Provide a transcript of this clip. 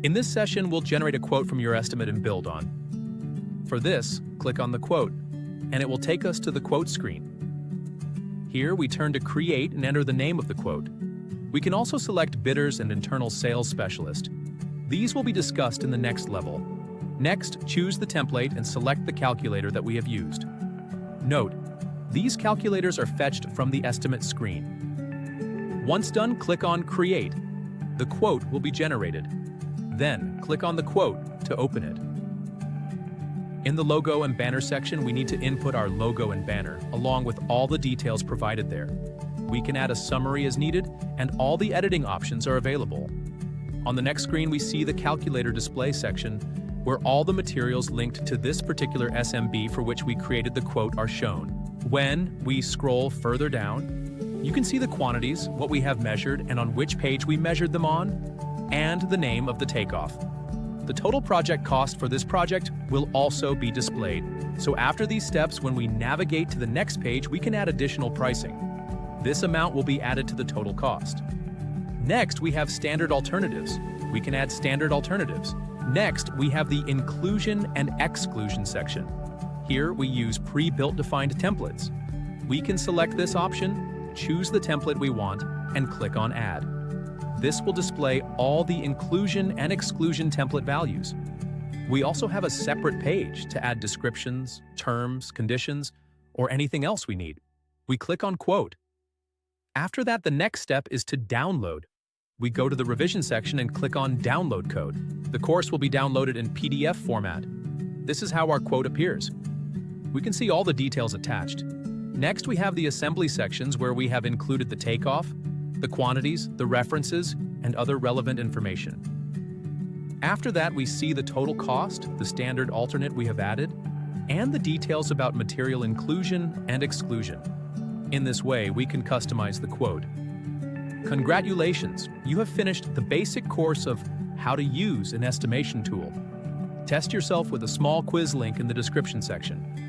In this session, we'll generate a quote from your estimate in Build-On. For this, click on the quote, and it will take us to the quote screen. Here, we turn to Create and enter the name of the quote. We can also select Bidders and Internal Sales Specialist. These will be discussed in the next level. Next, choose the template and select the calculator that we have used. Note, these calculators are fetched from the estimate screen. Once done, click on Create. The quote will be generated. Then, click on the quote to open it. In the Logo and Banner section, we need to input our logo and banner, along with all the details provided there. We can add a summary as needed, and all the editing options are available. On the next screen, we see the Calculator Display section, where all the materials linked to this particular SMB for which we created the quote are shown. When we scroll further down, you can see the quantities, what we have measured, and on which page we measured them on, and the name of the takeoff. The total project cost for this project will also be displayed. So after these steps, when we navigate to the next page, we can add additional pricing. This amount will be added to the total cost. Next, we have standard alternatives. We can add standard alternatives. Next, we have the Inclusion and Exclusion section. Here, we use pre-built defined templates. We can select this option, choose the template we want, and click on Add. This will display all the inclusion and exclusion template values. We also have a separate page to add descriptions, terms, conditions, or anything else we need. We click on Quote. After that, the next step is to download. We go to the revision section and click on Download Code. The course will be downloaded in PDF format. This is how our quote appears. We can see all the details attached. Next, we have the assembly sections where we have included the takeoff, the quantities, the references, and other relevant information. After that, we see the total cost, the standard alternate we have added, and the details about material inclusion and exclusion. In this way, we can customize the quote. Congratulations, you have finished the basic course of how to use an estimation tool. Test yourself with a small quiz link in the description section.